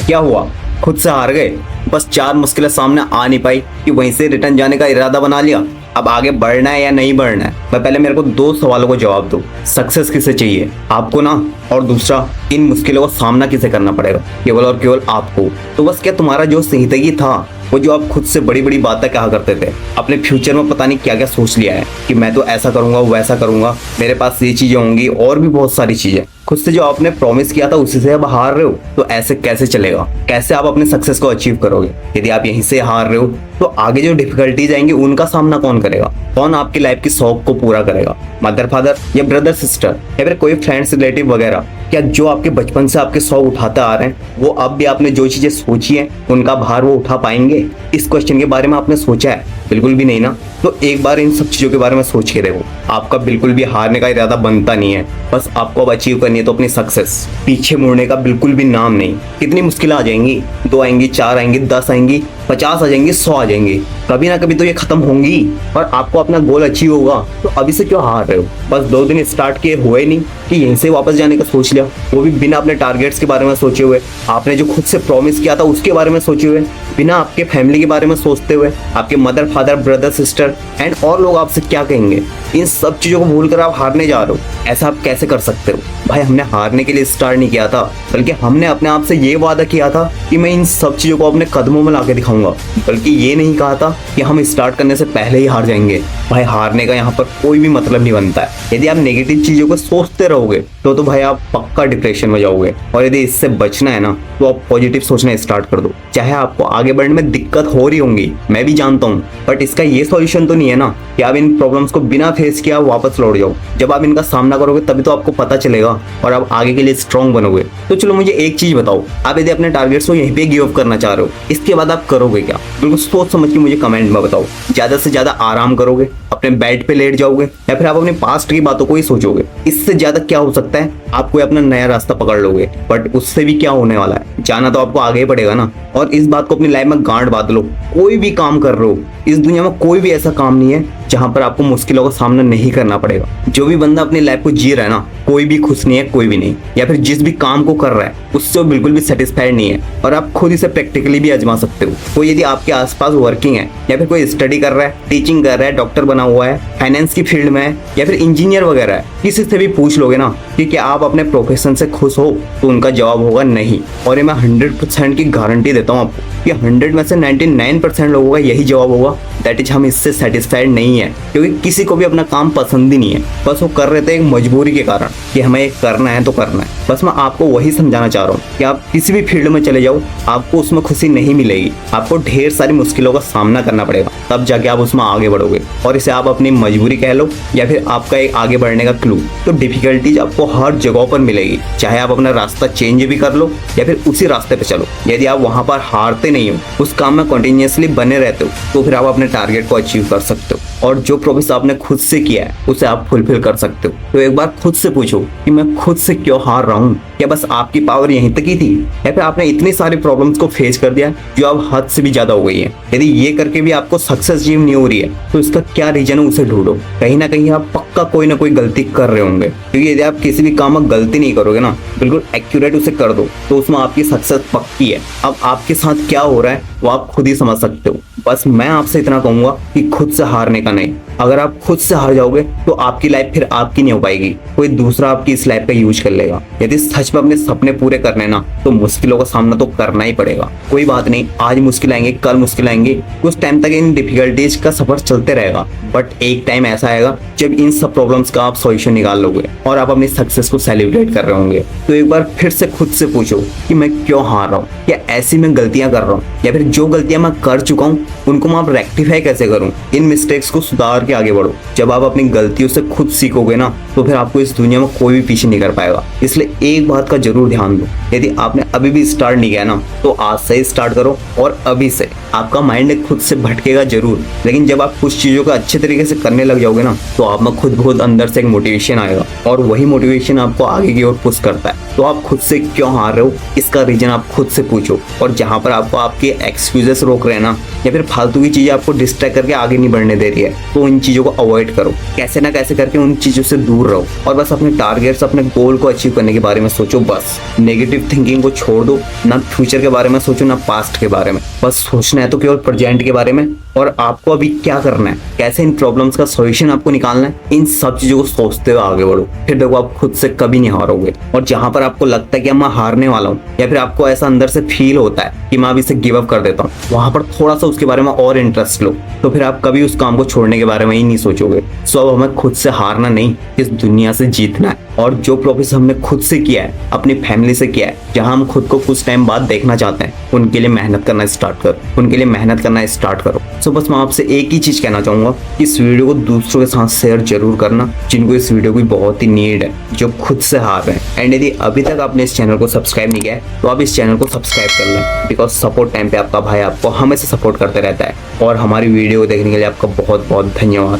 क्या हुआ, खुद से हार गए? बस 4 मुश्किलें सामने आ नहीं पाई कि वहीं से रिटर्न जाने का इरादा बना लिया? अब आगे बढ़ना है या नहीं बढ़ना है? मैं पहले मेरे को 2 सवालों को जवाब दो। सक्सेस किसे चाहिए, आपको ना? और दूसरा, इन मुश्किलों का सामना किसे करना पड़ेगा, केवल और केवल आपको? तो बस क्या तुम्हारा जो जिंदगी था, वो जो आप खुद से बड़ी बड़ी बातें कहा करते थे, अपने फ्यूचर में पता नहीं क्या क्या सोच लिया है कि मैं तो ऐसा करूंगा वैसा करूंगा, मेरे पास ये चीजें होंगी और भी बहुत सारी चीजें, खुद से जो आपने प्रॉमिस किया था उसी से अब हार रहे हो? तो ऐसे कैसे चलेगा? कैसे आप अपने सक्सेस को अचीव करोगे? यदि आप यहीं से हार रहे हो तो आगे जो डिफिकल्टीज आएंगी उनका सामना कौन करेगा? कौन आपकी लाइफ की शौक को पूरा करेगा? मदर फादर या ब्रदर सिस्टर या फिर कोई फ्रेंड्स रिलेटिव वगैरह? क्या जो आपके बचपन से आपके शौक उठाते आ रहे हैं वो अब भी आपने जो चीजें सोची है उनका भार वो उठा पाएंगे? इस क्वेश्चन के बारे में आपने सोचा है? बिल्कुल भी नहीं ना। तो एक बार इन सब चीजों के बारे में सोच के देखो, आपका बिल्कुल भी हारने का इरादा बनता नहीं है। बस आपको अब अचीव करनी है तो अपनी सक्सेस, पीछे मुड़ने का बिल्कुल भी नाम नहीं। कितनी मुश्किलें आ जाएंगी, 2 आएंगी, 4 आएंगी, 10 आएंगी, 50 आ जाएंगी, 100 आ जाएंगी, कभी ना कभी तो ये खत्म होंगी और आपको अपना गोल अचीव होगा। तो अभी से क्यों हार रहे हो? बस 2 दिन स्टार्ट किए हुए नहीं कि यहीं से वापस जाने का सोच लिया, वो भी बिना अपने टारगेट्स के बारे में सोचे हुए, आपने जो खुद से प्रॉमिस किया था उसके बारे में सोचे हुए, बिना आपके फैमिली के बारे में सोचते हुए, आपके mother father brother sister and और लोग आपसे क्या कहेंगे, इन सब चीजों को भूलकर आप हारने जा रहे हो। ऐसा आप कैसे कर सकते हो? भाई, हमने हारने के लिए स्टार्ट नहीं किया था, बल्कि हमने अपने आप से ये वादा किया था कि मैं इन सब चीजों को अपने कदमों में लाके दिखाऊंगा, बल्कि ये नहीं कहा था कि हम स्टार्ट करने से पहले ही हार जाएंगे। भाई, हारने का यहाँ पर कोई भी मतलब नहीं बनता है। यदि आप नेगेटिव चीजों को सोचते रहोगे तो भाई आप पक्का डिप्रेशन में जाओगे, और यदि इससे बचना है ना तो आप पॉजिटिव सोचना स्टार्ट कर दो। चाहे आपको आगे बढ़ने में दिक्कत हो रही होंगी, मैं भी जानता हूँ, बट इसका ये सॉल्यूशन तो नहीं है ना कि आप इन प्रॉब्लम्स को बिना फेस किया वापस लौट जाओ। जब आप इनका सामना करोगे तभी तो आपको पता चलेगा और आप आगे के लिए स्ट्रांग बनोगे। तो चलो मुझे एक चीज बताओ, आप यदि अपने टारगेट्स को यहीं पे गिव अप करना चाह रहे हो, इसके बाद आप करोगे क्या? बिल्कुल सोच समझ के मुझे कमेंट में बताओ। ज्यादा से ज्यादा आराम करोगे, अपने बेड पे लेट जाओगे, या फिर आप अपने पास्ट की बातों को ही सोचोगे? इससे ज्यादा क्या हो सकता है? आप कोई अपना नया रास्ता पकड़ लोगे, बट उससे भी क्या होने वाला है? जाना तो आपको आगे ही पड़ेगा ना। और इस बात को अपनी लाइफ में गांठ बांध लो, कोई भी काम कर रहे हो, इस दुनिया में कोई भी ऐसा काम नहीं है जहां पर आपको मुश्किलों का सामना नहीं करना पड़ेगा। जो भी बंदा अपनी लाइफ को जी रहा है ना, कोई भी खुश नहीं है, कोई भी नहीं, या फिर जिस भी काम को कर रहा है उससे वो बिल्कुल भी सेटिस्फाइड नहीं है। और आप खुद इसे प्रैक्टिकली भी आजमा सकते हो। कोई यदि आपके आसपास वर्किंग है, या फिर कोई स्टडी कर रहा है, टीचिंग कर रहा है, डॉक्टर बना हुआ है, फाइनेंस की फील्ड में है, या फिर इंजीनियर वगैरह है, किसी से भी पूछ लोगे ना कि क्या आप अपने प्रोफेशन से खुश हो, तो उनका जवाब होगा नहीं। और ये मैं 100% की गारंटी देता हूँ आपको कि 100 में से 99% लोगों का यही जवाब होगा, दैट इज हम इससे सेटिस्फाइड नहीं है। क्योंकि किसी को भी अपना काम पसंद ही नहीं है, बस वो कर रहे थे एक मजबूरी के कारण कि हमें ये करना है तो करना है। बस मैं आपको वही समझाना चाह रहा हूँ कि आप किसी भी फील्ड में चले जाओ, आपको उसमें खुशी नहीं मिलेगी। आपको ढेर सारी मुश्किलों का सामना करना पड़ेगा, तब जाके आप उसमें आगे बढ़ोगे। और इसे आप अपनी मजबूरी कह लो या फिर आपका एक आगे बढ़ने का क्लू। तो डिफिकल्टीज आपको हर जगह पर मिलेगी, चाहे आप अपना रास्ता चेंज भी कर लो या फिर उसी रास्ते पे चलो। यदि आप वहां पर हारते नहीं हो, उस काम में कंटिन्यूअसली बने रहते हो, तो फिर आप अपने टारगेट को अचीव कर सकते हो। और जो प्रॉमिस आपने खुद से किया है उसे आप फुलफिल कर सकते हो। तो एक बार खुद से पूछो कि मैं खुद से क्यों हार रहा हूँ? क्या बस आपकी पावर यहीं तक ही थी, या फिर आपने इतनी सारी प्रॉब्लम्स को फेस कर दिया जो अब हद से भी ज्यादा हो गई है? यदि ये करके भी आपको सक्सेस अचीव नहीं हो रही है तो इसका क्या रीजन है, उसे ढूंढो। कहीं ना कहीं आप पक्का कोई ना कोई गलती कर रहे होंगे, क्योंकि यदि आप किसी भी काम में गलती नहीं करोगे ना, बिल्कुल एक्यूरेट उसे कर दो, तो उसमें आपकी सक्सेस पक्की है। अब आपके साथ क्या हो रहा है वो आप खुद ही समझ सकते हो। बस मैं आपसे इतना कहूंगा कि खुद से हारने का नहीं। अगर आप खुद से हार जाओगे तो आपकी लाइफ फिर आपकी नहीं हो पाएगी, कोई दूसरा आपकी इस लाइफ का यूज कर लेगा। यदि सच में अपने सपने पूरे करने ना, तो मुश्किलों का सामना तो करना ही पड़ेगा। कोई बात नहीं, आज मुश्किल आएंगे, कल मुश्किल आएंगे, कुछ टाइम तक इन डिफिकल्टीज का सफर चलते रहेगा, बट एक टाइम ऐसा आएगा जब इन सब प्रॉब्लम्स का आप सॉल्यूशन निकाल लोगे और आप अपनी सक्सेस को सेलिब्रेट कर रहे होंगे। तो एक बार फिर से खुद से पूछो कि मैं क्यों हार रहा हूँ, या ऐसी मैं गलतियां कर रहा हूँ, या फिर जो गलतियां मैं कर चुका हूँ उनको मैं रेक्टिफाई कैसे करूँ। इन मिस्टेक्स को सुधार के आगे बढ़ो। जब आप अपनी गलतियों से खुद सीखोगे ना, तो फिर आपको इस दुनिया में कोई भी पीछे नहीं कर पाएगा। इसलिए एक बात का जरूर ध्यान दो, यदि आपने अभी भी स्टार्ट नहीं किया ना, तो आज से ही स्टार्ट करो। और अभी से आपका माइंड खुद से भटकेगा जरूर, लेकिन जब आप कुछ चीजों को अच्छे तरीके से करने लग जाओगे ना, तो आप में खुद बहुत अंदर से एक मोटिवेशन आएगा, और वही मोटिवेशन आपको आगे की ओर पुश करता है। तो आप खुद से क्यों हार रहे हो, इसका रीजन आप खुद से पूछो। और जहां पर आपको आपके एक्सक्यूजेस रोक रहे हैं ना, या फिर फालतू की चीजें आपको डिस्ट्रैक्ट करके आगे नहीं बढ़ने दे रही है, तो उन चीजों को अवॉइड करो। कैसे ना कैसे करके उन चीजों से दूर रहो और बस अपने टारगेट्स, अपने गोल को अचीव करने के बारे में सोचो। बस नेगेटिव थिंकिंग को छोड़ दो, ना फ्यूचर के बारे में सोचो ना पास्ट के बारे में। बस सोचना है तो केवल प्रेजेंट के बारे में और आपको अभी क्या करना है, कैसे इन प्रॉब्लम्स का सॉल्यूशन आपको निकालना है, इन सब चीजों को सोचते हुए आगे बढ़ो। फिर देखो आप खुद से कभी नहीं हारोगे। और जहां पर आपको लगता है कि मैं हारने वाला हूँ या फिर आपको ऐसा अंदर से फील होता है कि मैं अभी से गिव अप कर देता हूँ, वहां पर थोड़ा सा उसके बारे में और इंटरेस्ट लो, तो फिर आप कभी उस काम को छोड़ने के बारे में ही नहीं सोचोगे। सो अब हमें खुद से हारना नहीं, इस दुनिया से जीतना है। और जो प्रोग्रेस हमने खुद से किया है, अपनी फैमिली से किया है, जहां हम खुद को कुछ टाइम बाद देखना चाहते हैं, उनके लिए मेहनत करना स्टार्ट करो, उनके लिए मेहनत करना स्टार्ट करो। सो बस मैं आपसे एक ही चीज कहना चाहूंगा, इस वीडियो को दूसरों के साथ शेयर जरूर करना जिनको इस वीडियो की बहुत ही नीड है, जो खुद से हार रहे हैं। एंड यदि अभी तक आपने इस चैनल को सब्सक्राइब नहीं किया है तो आप इस चैनल को सब्सक्राइब कर लें, बिकॉज सपोर्ट टाइम पे आपका भाई आपको हमेशा सपोर्ट करते रहता है। और हमारी वीडियो को देखने के लिए आपका बहुत बहुत धन्यवाद।